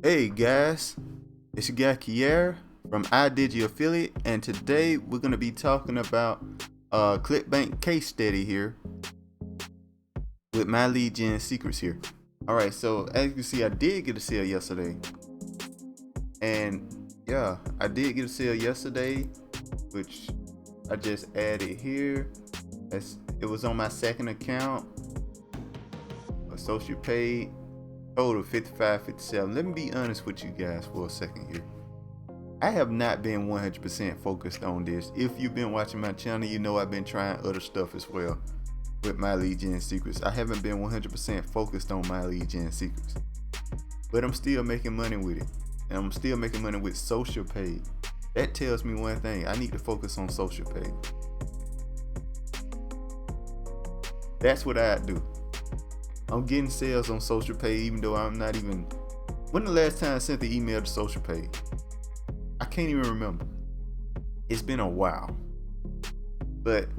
Hey guys, it's your guy Kier from iDigi Affiliate, and today we're gonna be talking about Clickbank case study here with my lead gen secrets here. All right, so as you can see, I did get a sale yesterday, and yeah, I did get a sale yesterday, which I just added here. It was on my second account, associate paid, total 55.57. Let me be honest with you guys for a second here. I have not been 100% focused on this. If you've been watching my channel, you know I've been trying other stuff as well with my lead gen secrets. I haven't been 100% focused on my lead gen secrets, but I'm still making money with it, and I'm still making money with social paid. That tells me one thing: I need to focus on social paid. That's what I do. I'm getting sales on social pay, even though I'm not even. When the last time I sent the email to social pay? I can't even remember. It's been a while. But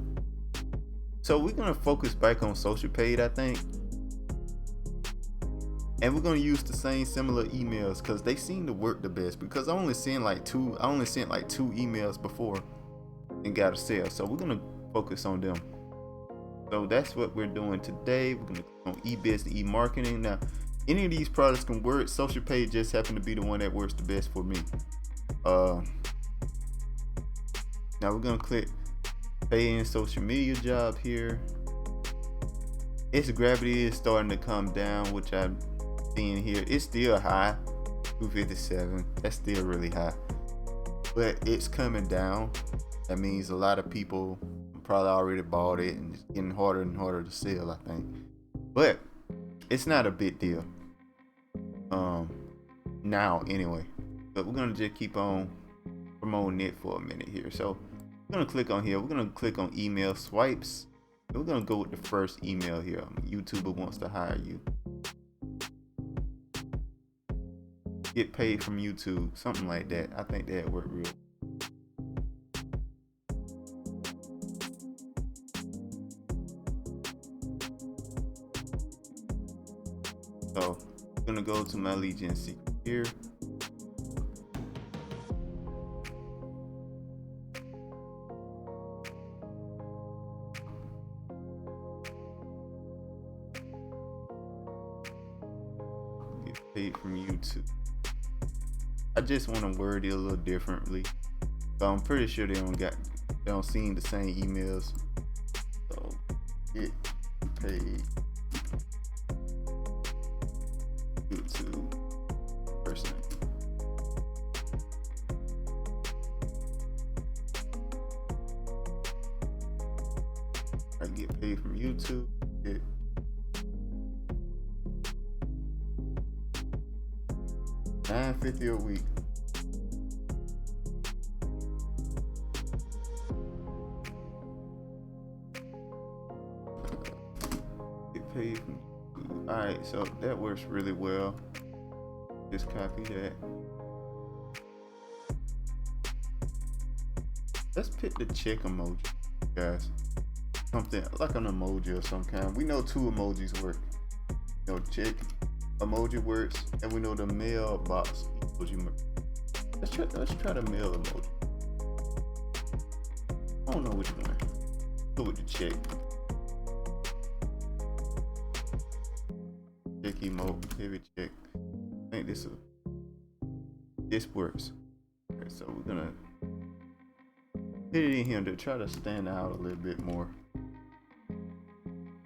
so we're gonna focus back on social paid, I think. And we're gonna use the same similar emails because they seem to work the best. Because I only sent like two emails before and got a sale. So we're gonna focus on them. So that's what we're doing today. We're gonna click on e-business, e-marketing. Now, any of these products can work. Social pay just happened to be the one that works the best for me. Now we're gonna click pay in social media job here. Its gravity is starting to come down, which I'm seeing here. It's still high, 257. That's still really high, but it's coming down. That means a lot of people probably already bought it, and it's getting harder and harder to sell, I think. But it's not a big deal. Now anyway. But we're gonna just keep on promoting it for a minute here. So we're gonna click on here. We're gonna click on email swipes. And we're gonna go with the first email here. YouTuber wants to hire you. Get paid from YouTube, something like that. I think that worked real. So I'm gonna go to my lead gen secret here. Get paid from YouTube. I just want to word it a little differently. So I'm pretty sure they don't see the same emails. So get paid YouTube person. I get paid from YouTube. Get $9.50 a week. Get paid from YouTube. Alright, so that works really well. Just copy that. Let's pick the check emoji, guys. Something like an emoji of some kind. We know two emojis work. You know, check emoji works, and we know the mailbox emoji works. Let's try the mail emoji. I don't know which one. Go with the check. Check emoji, heavy check. I think this works. Okay, so we're gonna put it in here to try to stand out a little bit more.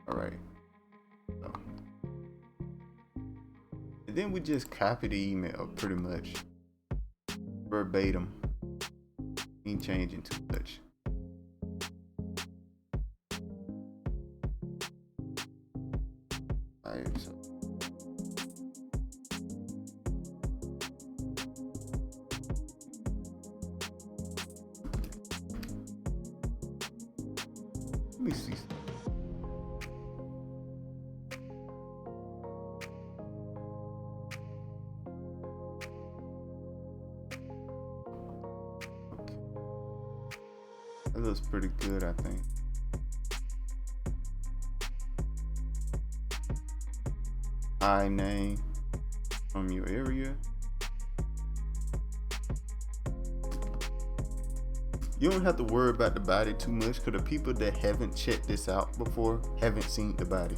All right. So, and then we just copy the email pretty much verbatim. Ain't changing too much. All right, so let me see. Okay. That looks pretty good, I think. I name from your area. You don't have to worry about the body too much, because the people that haven't checked this out before haven't seen the body.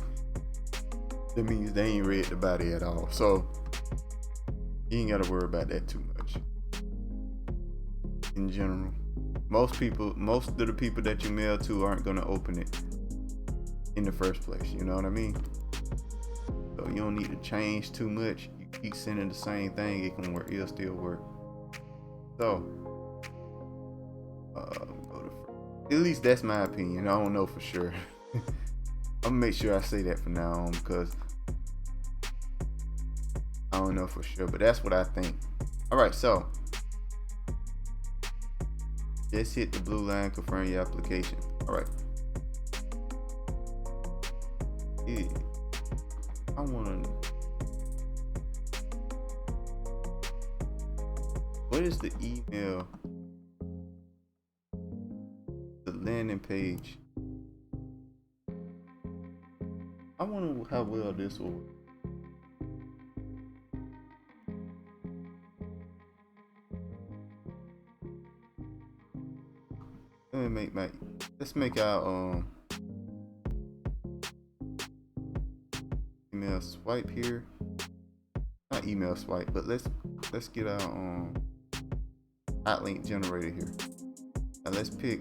That means they ain't read the body at all. So you ain't gotta worry about that too much. In general, most of the people that you mail to aren't gonna open it in the first place. You know what I mean? So you don't need to change too much. You keep sending the same thing, it can work. It'll still work. So at least that's my opinion. I don't know for sure. I'm gonna make sure I say that from now on, because I don't know for sure, but that's what I think. All right, so just hit the blue line, confirm your application. All right. Yeah. I want to. What is the email? The landing page. I wonder how well this will work. Let's make our email swipe here. Not email swipe, but let's get our hot link generator here. Now let's pick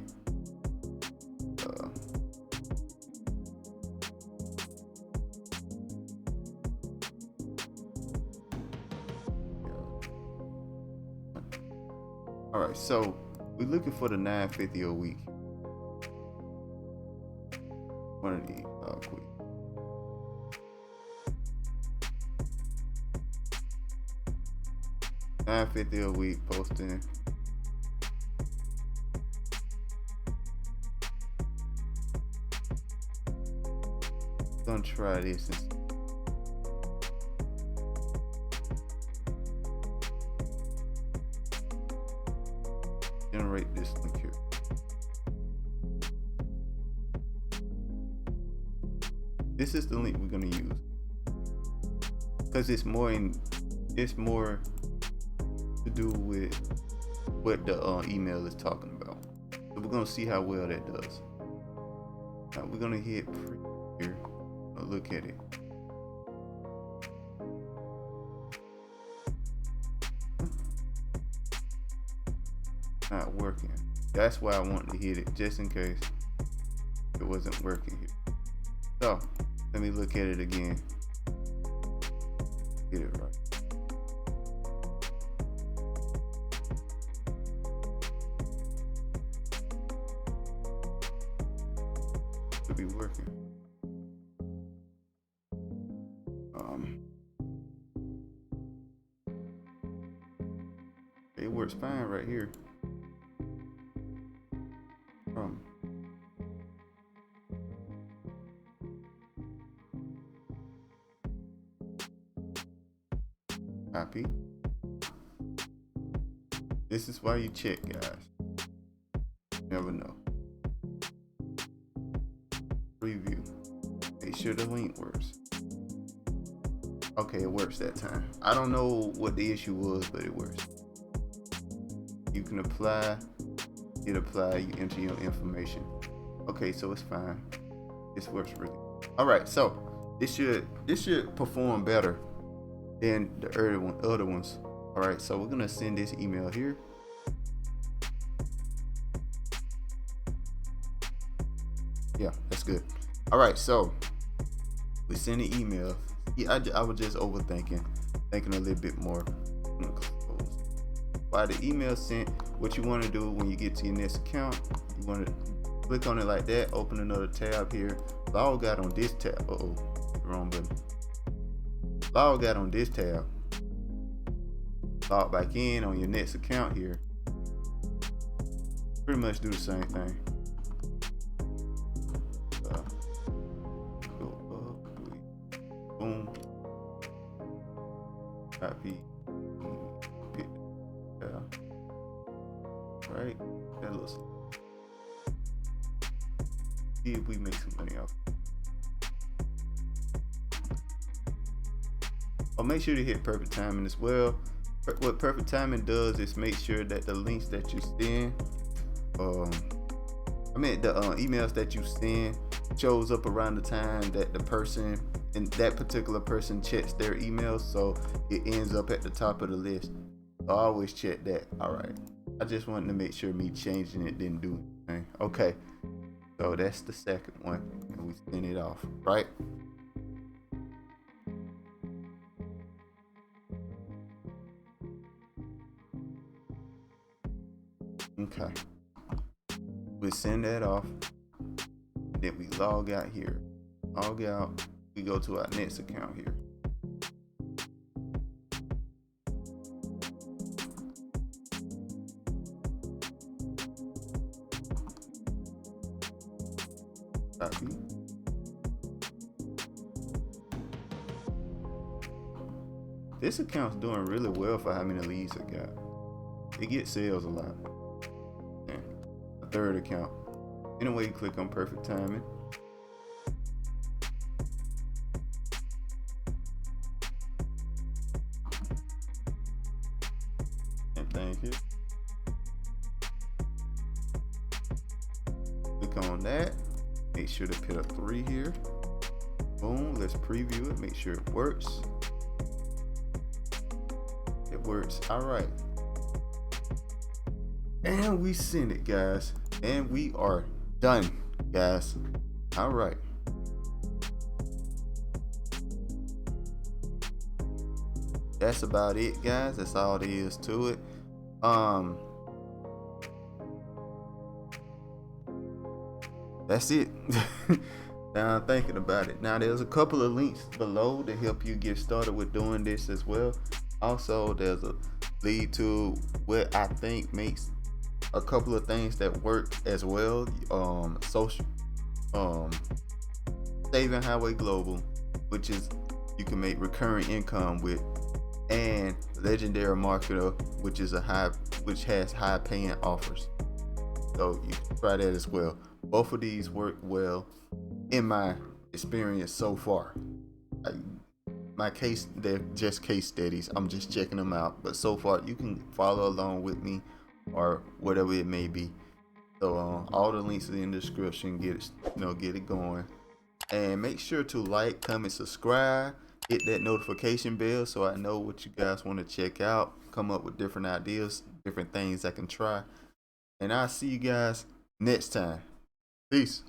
all right, so we're looking for the 950 a week. One of these, quick. $9.50 a week posting. Gonna try this and generate this link here. This is the link we're gonna use because it's more to do with what the email is talking about. So we're gonna see how well that does. Now we're gonna hit preview here. Look at it. Not working. That's why I wanted to hit it, just in case it wasn't working here. So let me look at it again. Get it right. Should be working. It works fine right here. Copy. This is why you check, guys. Never know. Preview. Make sure the link works. Okay, it works that time. I don't know what the issue was, but it works. You can apply, hit apply, you enter your information. Okay, so it's fine. This works really. All right, so this should perform better than the other ones. All right, so we're gonna send this email here. Yeah, that's good. All right, so we send an email. Yeah, I was just overthinking, thinking a little bit more. While the email sent, what you want to do when you get to your next account, you want to click on it like that, open another tab here. Log out on this tab. Wrong button. Log out on this tab. Log back in on your next account here. Pretty much do the same thing. Go up, boom. Copy. Right, that looks. See if we make some money off. Oh, make sure to hit perfect timing as well. What perfect timing does is make sure that the links that you send I mean the emails that you send shows up around the time that the person and that particular person checks their emails, so it ends up at the top of the list. So I always check that. All right. I just wanted to make sure me changing it didn't do anything. Okay. So that's the second one, and we send it off, right? Okay. We send that off. Then we log out here. Log out. We go to our next account here. Copy. This account's doing really well for how many leads it got. It gets sales a lot. And a third account. Anyway, you click on perfect timing. And thank you. Click on that. Make sure to put a 3 here. Boom. Let's preview it. Make sure it works. It works. All right. And we send it, guys. And we are done, guys. All right. That's about it, guys. That's all there is to it. That's it. Now I'm thinking about it. Now there's a couple of links below to help you get started with doing this as well. Also, there's a lead to what I think makes a couple of things that work as well. Social, Saving Highway Global, which is you can make recurring income with, and Legendary Marketer, which is which has high paying offers. So you can try that as well. Both of these work well in my experience so far. My case, they're just case studies. I'm just checking them out. But so far, you can follow along with me or whatever it may be. So all the links are in the description. Get it going. And make sure to like, comment, subscribe. Hit that notification bell so I know what you guys want to check out. Come up with different ideas, different things I can try. And I'll see you guys next time. Peace.